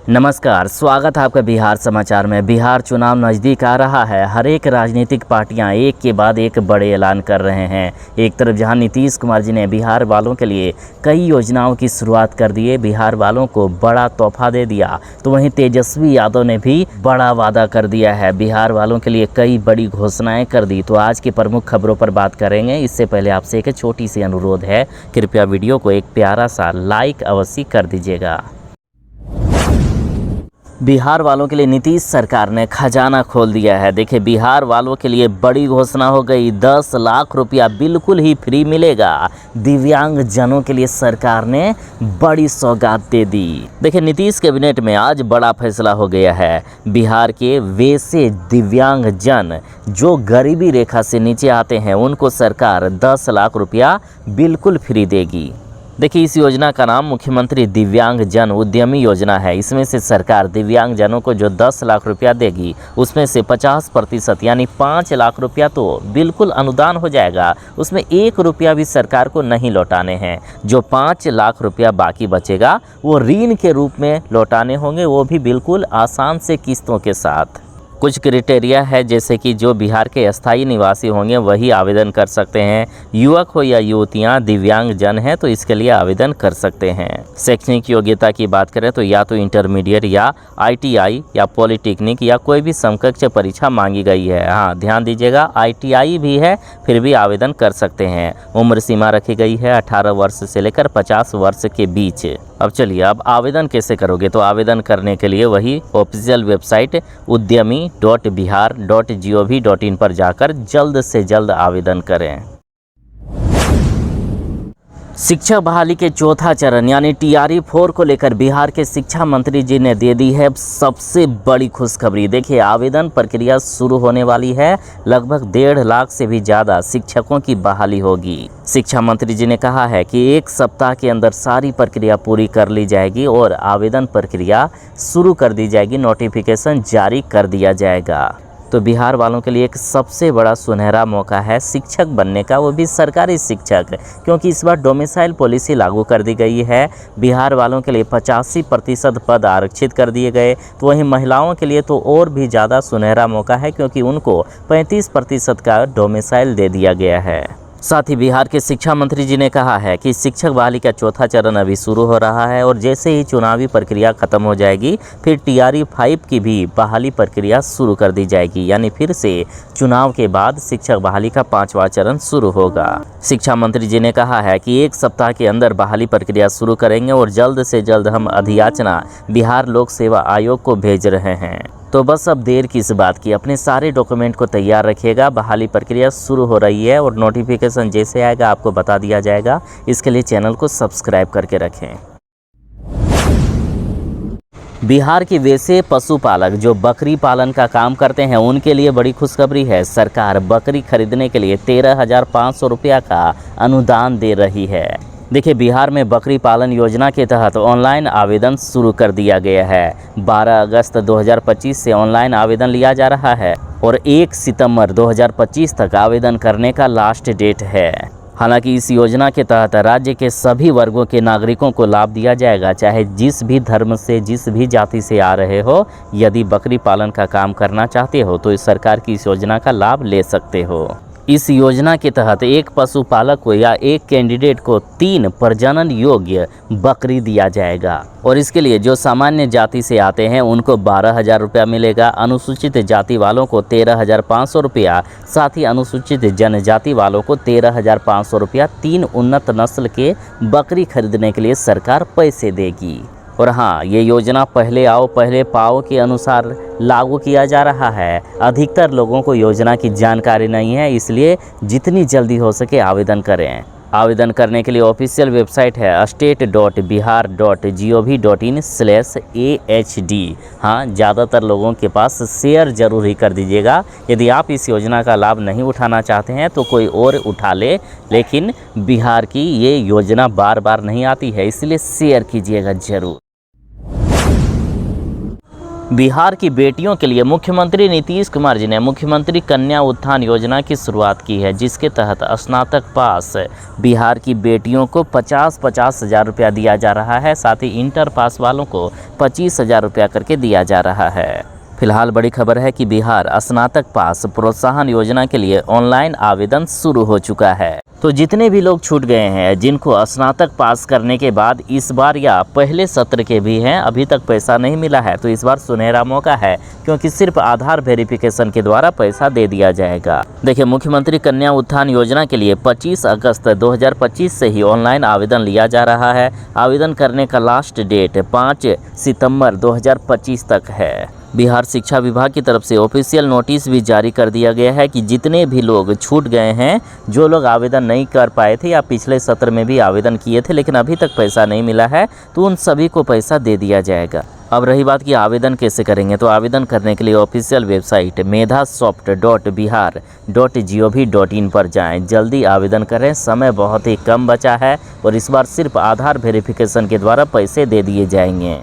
नमस्कार, स्वागत है आपका बिहार समाचार में। बिहार चुनाव नज़दीक आ रहा है। हर एक राजनीतिक पार्टियां एक के बाद एक बड़े ऐलान कर रहे हैं। एक तरफ जहां नीतीश कुमार जी ने बिहार वालों के लिए कई योजनाओं की शुरुआत कर दी है, बिहार वालों को बड़ा तोहफा दे दिया, तो वहीं तेजस्वी यादव ने भी बड़ा वादा कर दिया है, बिहार वालों के लिए कई बड़ी घोषणाएँ कर दी। तो आज की प्रमुख खबरों पर बात करेंगे। इससे पहले आपसे एक छोटी सी अनुरोध है, कृपया वीडियो को एक प्यारा सा लाइक अवश्य कर दीजिएगा। बिहार वालों के लिए नीतीश सरकार ने खजाना खोल दिया है। देखिए, बिहार वालों के लिए बड़ी घोषणा हो गई। 10 लाख रुपया बिल्कुल ही फ्री मिलेगा। दिव्यांग जनों के लिए सरकार ने बड़ी सौगात दे दी। देखिए, नीतीश कैबिनेट में आज बड़ा फैसला हो गया है। बिहार के वैसे दिव्यांग जन जो गरीबी रेखा से नीचे आते हैं, उनको सरकार 10 लाख रुपया बिल्कुल फ्री देगी। देखिए, इस योजना का नाम मुख्यमंत्री दिव्यांग जन उद्यमी योजना है। इसमें से सरकार दिव्यांग जनों को जो 10 लाख रुपया देगी, उसमें से 50% यानी 5 लाख रुपया तो बिल्कुल अनुदान हो जाएगा। उसमें 1 रुपया भी सरकार को नहीं लौटाने हैं। जो 5 लाख रुपया बाकी बचेगा वो ऋण के रूप में लौटाने होंगे, वो भी बिल्कुल आसान से किस्तों के साथ। कुछ क्राइटेरिया है, जैसे कि जो बिहार के अस्थायी निवासी होंगे वही आवेदन कर सकते हैं। युवक हो या युवतियां दिव्यांग जन हैं तो इसके लिए आवेदन कर सकते हैं। शैक्षणिक योग्यता की बात करें तो या तो इंटरमीडिएट या ITI या पॉलिटेक्निक या कोई भी समकक्ष परीक्षा मांगी गई है। हाँ, ध्यान दीजिएगा, ITI भी है फिर भी आवेदन कर सकते हैं। उम्र सीमा रखी गई है 18 वर्ष से लेकर 50 वर्ष के बीच। अब चलिए, अब आवेदन कैसे करोगे? तो आवेदन करने के लिए वही ऑफिशियल वेबसाइट udyami.bihar.gov.in पर जाकर जल्द से जल्द आवेदन करें। शिक्षक बहाली के चौथा चरण यानी TRE-4 को लेकर बिहार के शिक्षा मंत्री जी ने दे दी है सबसे बड़ी खुशखबरी। देखिए, आवेदन प्रक्रिया शुरू होने वाली है। लगभग 1.5 लाख से भी ज़्यादा शिक्षकों की बहाली होगी। शिक्षा मंत्री जी ने कहा है कि 1 सप्ताह के अंदर सारी प्रक्रिया पूरी कर ली जाएगी और आवेदन प्रक्रिया शुरू कर दी जाएगी, नोटिफिकेशन जारी कर दिया जाएगा। तो बिहार वालों के लिए एक सबसे बड़ा सुनहरा मौका है शिक्षक बनने का, वो भी सरकारी शिक्षक, क्योंकि इस बार डोमिसाइल पॉलिसी लागू कर दी गई है। बिहार वालों के लिए 85% पद आरक्षित कर दिए गए। तो वहीं महिलाओं के लिए तो और भी ज़्यादा सुनहरा मौका है, क्योंकि उनको 35% का डोमिसाइल दे दिया गया है। साथ ही बिहार के शिक्षा मंत्री जी ने कहा है कि शिक्षक बहाली का चौथा चरण अभी शुरू हो रहा है और जैसे ही चुनावी प्रक्रिया खत्म हो जाएगी फिर TRE-5 की भी बहाली प्रक्रिया शुरू कर दी जाएगी। यानी फिर से चुनाव के बाद शिक्षक बहाली का 5वां चरण शुरू होगा। शिक्षा मंत्री जी ने कहा है कि 1 सप्ताह के अंदर बहाली प्रक्रिया शुरू करेंगे और जल्द से जल्द हम अधियाचना बिहार लोक सेवा आयोग को भेज रहे हैं। तो बस अब देर किस बात की, अपने सारे डॉक्यूमेंट को तैयार रखिएगा। बहाली प्रक्रिया शुरू हो रही है और नोटिफिकेशन जैसे आएगा आपको बता दिया जाएगा। इसके लिए चैनल को सब्सक्राइब करके रखें। बिहार के वैसे पशुपालक जो बकरी पालन का काम करते हैं उनके लिए बड़ी खुशखबरी है। सरकार बकरी खरीदने के लिए 13,500 रुपया का अनुदान दे रही है। देखिए, बिहार में बकरी पालन योजना के तहत ऑनलाइन आवेदन शुरू कर दिया गया है। 12 अगस्त 2025 से ऑनलाइन आवेदन लिया जा रहा है और 1 सितंबर 2025 तक आवेदन करने का लास्ट डेट है। हालांकि इस योजना के तहत राज्य के सभी वर्गों के नागरिकों को लाभ दिया जाएगा, चाहे जिस भी धर्म से, जिस भी जाति से आ रहे हो। यदि बकरी पालन का काम करना चाहते हो तो इस सरकार की इस योजना का लाभ ले सकते हो। इस योजना के तहत एक पशुपालक को या एक कैंडिडेट को 3 प्रजनन योग्य बकरी दिया जाएगा और इसके लिए जो सामान्य जाति से आते हैं उनको 12,000 रुपया मिलेगा। अनुसूचित जाति वालों को 13,500 रुपया, साथ ही अनुसूचित जनजाति वालों को 13,500 रुपया 3 उन्नत नस्ल के बकरी खरीदने के लिए सरकार पैसे देगी। और हाँ, ये योजना पहले आओ पहले पाओ के अनुसार लागू किया जा रहा है। अधिकतर लोगों को योजना की जानकारी नहीं है, इसलिए जितनी जल्दी हो सके आवेदन करें। आवेदन करने के लिए ऑफिशियल वेबसाइट है state.bihar.gov.in/AHD। हाँ, ज़्यादातर लोगों के पास शेयर जरूर ही कर दीजिएगा। यदि आप इस योजना का लाभ नहीं उठाना चाहते हैं तो कोई और उठा ले, लेकिन बिहार की ये योजना बार बार नहीं आती है, इसलिए शेयर कीजिएगा ज़रूर। बिहार की बेटियों के लिए मुख्यमंत्री नीतीश कुमार जी ने मुख्यमंत्री कन्या उत्थान योजना की शुरुआत की है, जिसके तहत स्नातक पास बिहार की बेटियों को 50-50 हज़ार रुपया दिया जा रहा है। साथ ही इंटर पास वालों को 25 हज़ार रुपया करके दिया जा रहा है। फिलहाल बड़ी खबर है कि बिहार स्नातक पास प्रोत्साहन योजना के लिए ऑनलाइन आवेदन शुरू हो चुका है। तो जितने भी लोग छूट गए हैं, जिनको स्नातक पास करने के बाद इस बार या पहले सत्र के भी हैं, अभी तक पैसा नहीं मिला है, तो इस बार सुनहरा मौका है, क्योंकि सिर्फ आधार वेरिफिकेशन के द्वारा पैसा दे दिया जाएगा। देखिए, मुख्यमंत्री कन्या उत्थान योजना के लिए 25 अगस्त 2025 से ही ऑनलाइन आवेदन लिया जा रहा है। आवेदन करने का लास्ट डेट 5 सितंबर 2025 तक है। बिहार शिक्षा विभाग की तरफ से ऑफिशियल नोटिस भी जारी कर दिया गया है कि जितने भी लोग छूट गए हैं, जो लोग आवेदन नहीं कर पाए थे या पिछले सत्र में भी आवेदन किए थे लेकिन अभी तक पैसा नहीं मिला है, तो उन सभी को पैसा दे दिया जाएगा। अब रही बात कि आवेदन कैसे करेंगे, तो आवेदन करने के लिए ऑफिशियल वेबसाइट medhasoft.bihar.gov.in पर जाएं। जल्दी आवेदन करें, समय बहुत ही कम बचा है और इस बार सिर्फ आधार वेरिफिकेशन के द्वारा पैसे दे दिए जाएंगे।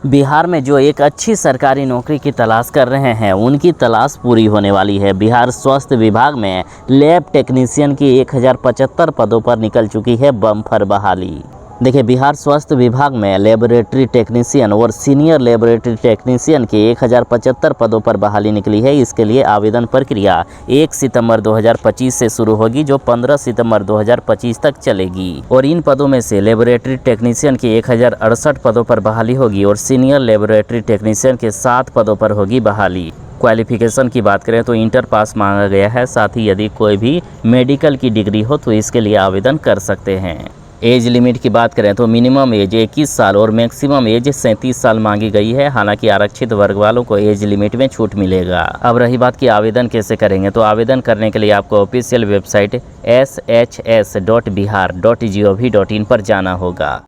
बिहार में जो एक अच्छी सरकारी नौकरी की तलाश कर रहे हैं, उनकी तलाश पूरी होने वाली है। बिहार स्वास्थ्य विभाग में लैब टेक्नीशियन की 1075 पदों पर निकल चुकी है बम्पर बहाली। देखिए, बिहार स्वास्थ्य विभाग में लेबोरेटरी टेक्नीशियन और सीनियर लेबोरेटरी टेक्नीशियन के 1075 पदों पर बहाली निकली है। इसके लिए आवेदन प्रक्रिया 1 सितंबर 2025 से शुरू होगी, जो 15 सितंबर 2025 तक चलेगी। और इन पदों में से लेबोरेटरी टेक्नीशियन की 1068 पदों पर बहाली होगी और सीनियर लेबोरेटरी टेक्नीशियन के 7 पदों पर होगी बहाली। क्वालिफिकेशन की बात करें तो इंटर पास मांगा गया है। साथ ही यदि कोई भी मेडिकल की डिग्री हो तो इसके लिए आवेदन कर सकते हैं। एज लिमिट की बात करें तो मिनिमम एज 21 साल और मैक्सिमम एज 37 साल मांगी गई है। हालांकि आरक्षित वर्ग वालों को एज लिमिट में छूट मिलेगा। अब रही बात कि आवेदन कैसे करेंगे, तो आवेदन करने के लिए आपको ऑफिशियल वेबसाइट shs.bihar.gov.in पर जाना होगा।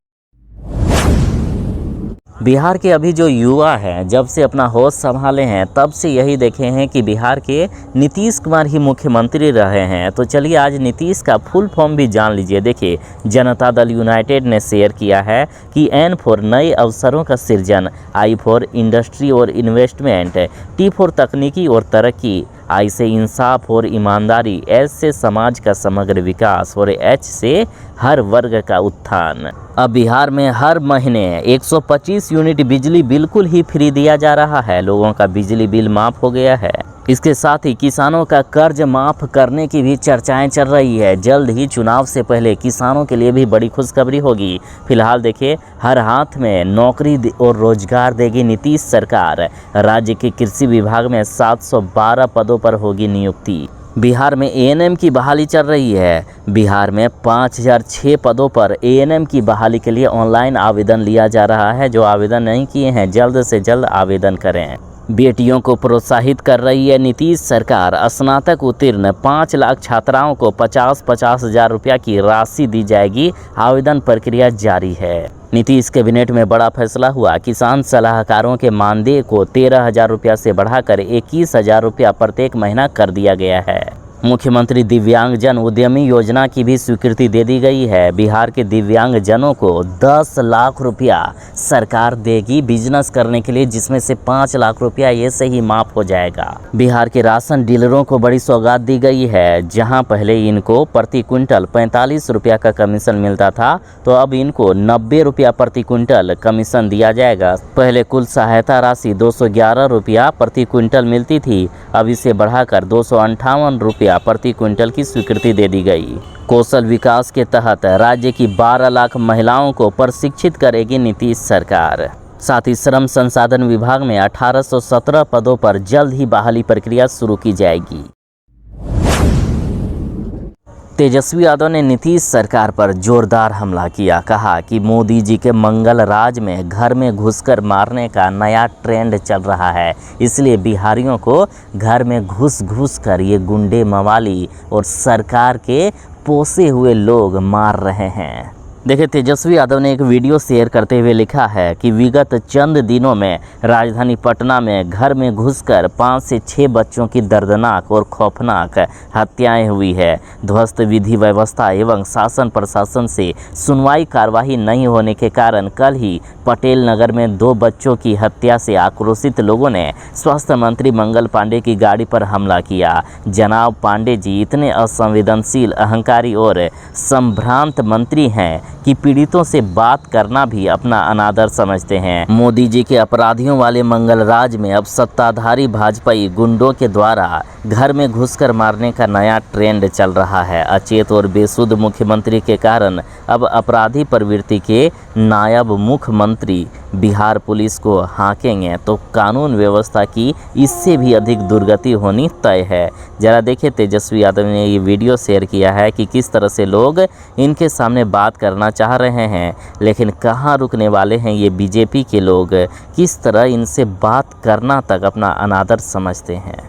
बिहार के अभी जो युवा हैं, जब से अपना होश संभाले हैं तब से यही देखे हैं कि बिहार के नीतीश कुमार ही मुख्यमंत्री रहे हैं। तो चलिए आज नीतीश का फुल फॉर्म भी जान लीजिए। देखिए, जनता दल यूनाइटेड ने शेयर किया है कि N फॉर नए अवसरों का सृजन, I फॉर इंडस्ट्री और इन्वेस्टमेंट, T फॉर तकनीकी और तरक्की, I से इंसाफ और ईमानदारी, S से समाज का समग्र विकास और H से हर वर्ग का उत्थान। अब बिहार में हर महीने 125 यूनिट बिजली बिल्कुल ही फ्री दिया जा रहा है। लोगों का बिजली बिल माफ़ हो गया है। इसके साथ ही किसानों का कर्ज माफ़ करने की भी चर्चाएं चल रही है। जल्द ही चुनाव से पहले किसानों के लिए भी बड़ी खुशखबरी होगी। फिलहाल देखिए, हर हाथ में नौकरी और रोजगार देगी नीतीश सरकार। राज्य के कृषि विभाग में 712 पदों पर होगी नियुक्ति। बिहार में ANM की बहाली चल रही है। बिहार में 5006 पदों पर ANM की बहाली के लिए ऑनलाइन आवेदन लिया जा रहा है। जो आवेदन नहीं किए हैं, जल्द से जल्द आवेदन करें। बेटियों को प्रोत्साहित कर रही है नीतीश सरकार। स्नातक उत्तीर्ण 5 लाख छात्राओं को 50-50 हज़ार रुपया की राशि दी जाएगी। आवेदन प्रक्रिया जारी है। नीतीश कैबिनेट में बड़ा फैसला हुआ। किसान सलाहकारों के मानदेय को 13,000 रुपया से बढ़ाकर 21,000 रुपया प्रत्येक महीना कर दिया गया है। मुख्यमंत्री दिव्यांगजन उद्यमी योजना की भी स्वीकृति दे दी गई है। बिहार के दिव्यांगजनों को 10 लाख रुपया सरकार देगी बिजनेस करने के लिए, जिसमें से 5 लाख रुपया ये से ही माफ हो जाएगा। बिहार के राशन डीलरों को बड़ी सौगात दी गई है। जहां पहले इनको प्रति क्विंटल 45 रुपया का कमीशन मिलता था, तो अब इनको 90 रुपया प्रति क्विंटल कमीशन दिया जाएगा। पहले कुल सहायता राशि 211 रुपया प्रति क्विंटल मिलती थी, अब इसे बढ़ाकर 258 रुपया प्रति क्विंटल की स्वीकृति दे दी गई। कौशल विकास के तहत राज्य की 12 लाख महिलाओं को प्रशिक्षित करेगी नीतीश सरकार। साथ ही श्रम संसाधन विभाग में 1817 पदों पर जल्द ही बहाली प्रक्रिया शुरू की जाएगी। तेजस्वी यादव ने नीतीश सरकार पर जोरदार हमला किया। कहा कि मोदी जी के मंगल राज में घर में घुसकर मारने का नया ट्रेंड चल रहा है, इसलिए बिहारियों को घर में घुस कर ये गुंडे मवाली और सरकार के पोसे हुए लोग मार रहे हैं। देखिए, तेजस्वी यादव ने एक वीडियो शेयर करते हुए लिखा है कि विगत चंद दिनों में राजधानी पटना में घर में घुसकर 5 से 6 बच्चों की दर्दनाक और खौफनाक हत्याएं हुई है। ध्वस्त विधि व्यवस्था एवं शासन प्रशासन से सुनवाई कार्रवाई नहीं होने के कारण कल ही पटेल नगर में 2 बच्चों की हत्या से आक्रोशित लोगों ने स्वास्थ्य मंत्री मंगल पांडे की गाड़ी पर हमला किया। जनाब पांडे जी इतने असंवेदनशील, अहंकारी और संभ्रांत मंत्री हैं कि पीड़ितों से बात करना भी अपना अनादर समझते हैं। मोदी जी के अपराधियों वाले मंगल राज में अब सत्ताधारी भाजपाई गुंडों के द्वारा घर में घुसकर मारने का नया ट्रेंड चल रहा है। अचेत और बेसुध मुख्यमंत्री के कारण अब अपराधी प्रवृत्ति के नायब मुख्यमंत्री बिहार पुलिस को हाँकेंगे तो कानून व्यवस्था की इससे भी अधिक दुर्गति होनी तय है। जरा देखिए, तेजस्वी यादव ने ये वीडियो शेयर किया है कि किस तरह से लोग इनके सामने बात करना चाह रहे हैं, लेकिन कहाँ रुकने वाले हैं ये बीजेपी के लोग, किस तरह इनसे बात करना तक अपना अनादर समझते हैं।